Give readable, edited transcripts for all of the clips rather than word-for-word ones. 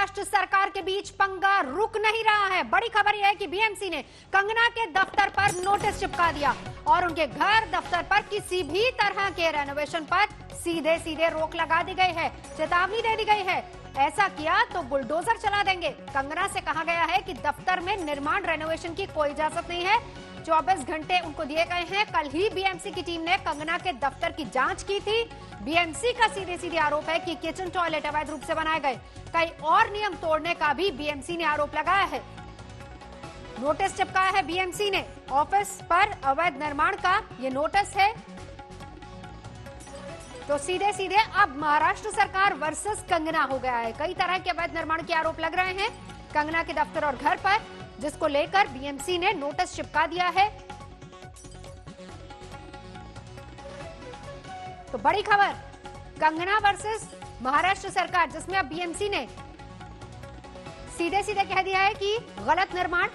महाराष्ट्र सरकार के बीच पंगा रुक नहीं रहा है। बड़ी खबर यह है कि बीएमसी ने कंगना के दफ्तर पर नोटिस चिपका दिया और उनके घर दफ्तर पर किसी भी तरह के रेनोवेशन पर सीधे सीधे रोक लगा दी गई है, चेतावनी दे दी गई है। ऐसा किया तो बुलडोजर चला देंगे। कंगना से कहा गया है कि दफ्तर में निर्माण रेनोवेशन की कोई इजाजत नहीं है। 24 घंटे उनको दिए गए हैं। कल ही बीएमसी की टीम ने कंगना के दफ्तर की जांच की थी। बीएमसी का सीधे आरोप है कि किचन टॉयलेट अवैध रूप से बनाए गए। कई और नियम तोड़ने का भी बीएमसी ने आरोप लगाया है। नोटिस चिपकाया है बीएमसी ने ऑफिस पर अवैध निर्माण का। ये नोटिस है। तो सीधे अब महाराष्ट्र सरकार वर्सेस कंगना हो गया है। कई तरह के अवैध निर्माण के आरोप लग रहे हैं कंगना के दफ्तर और घर पर, जिसको लेकर बीएमसी ने नोटिस चिपका दिया है। तो बड़ी खबर, कंगना वर्सेस महाराष्ट्र सरकार, जिसमें अब बीएमसी ने सीधे कह दिया है कि गलत निर्माण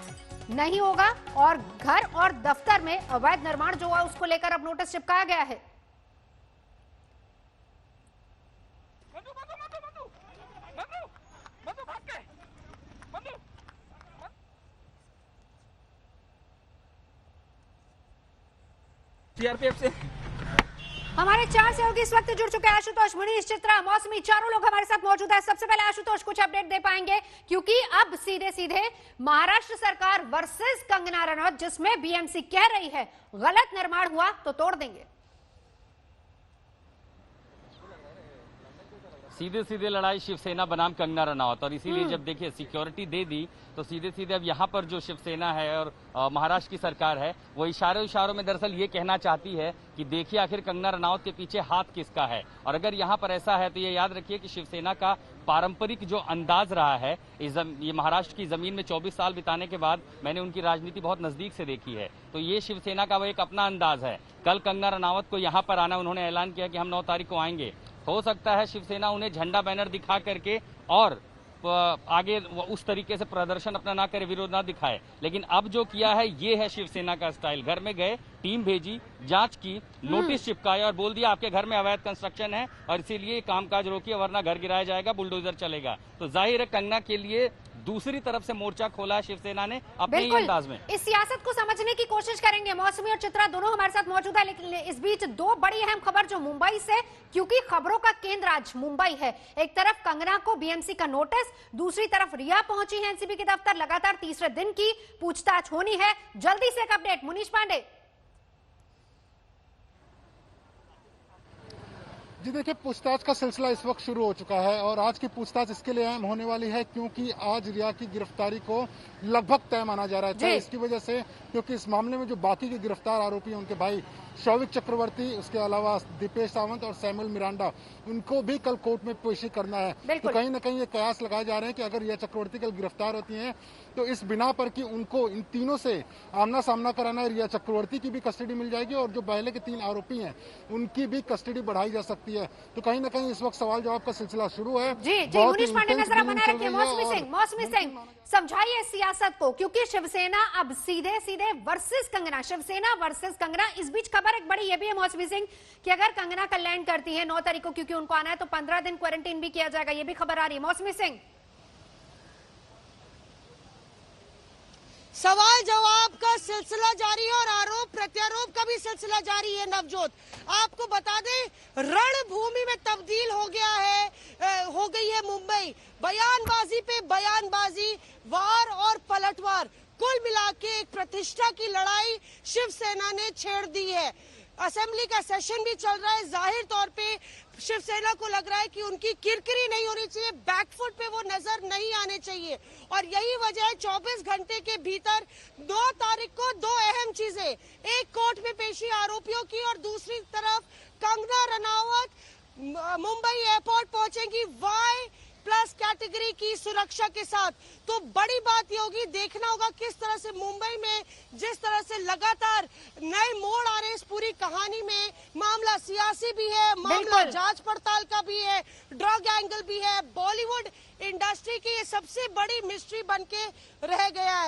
नहीं होगा और घर और दफ्तर में अवैध निर्माण जो हुआ उसको लेकर अब नोटिस चिपकाया गया है। सीआरपीएफ से हमारे 4 सहयोगी इस वक्त जुड़ चुके हैं। आशुतोष, मनीष, चित्रा, मौसमी, चारों लोग हमारे साथ मौजूद है। सबसे पहले आशुतोष कुछ अपडेट दे पाएंगे, क्योंकि अब सीधे महाराष्ट्र सरकार वर्सेस कंगना रनौत, जिसमें बीएमसी कह रही है गलत निर्माण हुआ तो तोड़ देंगे। सीधे लड़ाई शिवसेना बनाम कंगना रनौत, और इसीलिए जब देखिए सिक्योरिटी दे दी तो सीधे अब यहाँ पर जो शिवसेना है और महाराष्ट्र की सरकार है वो इशारों में दरअसल ये कहना चाहती है कि देखिए आखिर कंगना रनौत के पीछे हाथ किसका है। और अगर यहाँ पर ऐसा है तो ये याद रखिए कि शिवसेना का पारंपरिक जो अंदाज रहा है, ये महाराष्ट्र की जमीन में 24 साल बिताने के बाद मैंने उनकी राजनीति बहुत नजदीक से देखी है, तो ये शिवसेना का वो एक अपना अंदाज है। कल कंगना रनौत को यहाँ पर आना, उन्होंने ऐलान किया कि हम 9 तारीख को आएंगे। हो सकता है शिवसेना उन्हें झंडा बैनर दिखा करके और आगे उस तरीके से प्रदर्शन अपना ना करे, विरोध ना दिखाए, लेकिन अब जो किया है ये है शिवसेना का स्टाइल। घर में गए, टीम भेजी, जांच की, नोटिस चिपकाया और बोल दिया आपके घर में अवैध कंस्ट्रक्शन है और इसीलिए कामकाज रोकिए वरना घर गिराया जाएगा, बुलडोजर चलेगा। तो जाहिर है कंगना के लिए दूसरी तरफ से मोर्चा खोला है शिवसेना ने अपने ही अंदाज में। इस सियासत को समझने की कोशिश करेंगे। मौसमी और चित्रा दोनों हमारे साथ मौजूद है, लेकिन इस बीच 2 बड़ी अहम खबर जो मुंबई से, क्योंकि खबरों का केंद्र आज मुंबई है। एक तरफ कंगना को बीएमसी का नोटिस, दूसरी तरफ रिया पहुंची है एनसीबी के दफ्तर। लगातार तीसरे दिन की पूछताछ होनी है। जल्दी से एक अपडेट मुनीष पांडे। जी देखिए, पूछताछ का सिलसिला इस वक्त शुरू हो चुका है और आज की पूछताछ इसके लिए अहम होने वाली है क्योंकि आज रिया की गिरफ्तारी को लगभग तय माना जा रहा है। इसकी वजह से, क्योंकि इस मामले में जो बाकी के गिरफ्तार आरोपी हैं, उनके भाई शौविक चक्रवर्ती, उसके अलावा दीपेश सावंत और सैमुअल मिरांडा, उनको भी कल कोर्ट में पेशी करना है। तो कहीं ना कहीं ये कयास लगाए जा रहे हैं कि अगर रिया चक्रवर्ती कल गिरफ्तार होती हैं तो इस बिना पर कि उनको इन तीनों से आमना सामना कराना है, रिया चक्रवर्ती की भी कस्टडी मिल जाएगी और जो पहले के 3 आरोपी हैं उनकी भी कस्टडी बढ़ाई जा सकती है। तो कहीं ना कहीं इस वक्त सवाल जवाब का सिलसिला शुरू है। जी मुनीष पांडे नजर बनाए रखिए। मौसमी सिंह समझाइए सियासत को, क्योंकि शिवसेना अब सीधे वर्सेस कंगना, शिवसेना वर्सेस कंगना। इस बीच खबर एक बड़ी ये भी है मौसमी सिंह कि अगर कंगना कल लैंड करती है 9 तारीख को, क्योंकि उनको आना है, तो 15 दिन क्वारंटीन भी किया जाएगा। ये भी खबर आ रही है। मौसमी सिंह, सवाल जवाब का सिलसिला जारी है और आरोप प्रत्यारोप का भी सिलसिला जारी है। नवजोत, आपको बता दें रणभूमि में तब्दील हो गई है मुंबई। बयानबाजी पे बयानबाजी, वार और पलटवार, कुल मिला के एक प्रतिष्ठा की लड़ाई शिवसेना ने छेड़ दी है। असेंबली का सेशन भी चल रहा है। जाहिर तौर पे शिवसेना को लग रहा है कि उनकी किरकिरी नहीं होनी चाहिए, बैकफुट पे वो नजर नहीं आने चाहिए और यही वजह है 24 घंटे के भीतर 2 तारीख को 2 अहम चीजें, एक कोर्ट में पेशी आरोपियों की और दूसरी तरफ कंगना रनौत मुंबई एयरपोर्ट पहुंचेंगी Y+ कैटेगरी की सुरक्षा के साथ। तो बड़ी बात ये होगी, देखना होगा किस तरह से मुंबई में जिस तरह से लगातार नए मोड़ आ रहे हैं इस पूरी कहानी में। मामला सियासी भी है, मामला जांच पड़ताल का भी है, ड्रग एंगल भी है, बॉलीवुड इंडस्ट्री की ये सबसे बड़ी मिस्ट्री बनके रह गया है।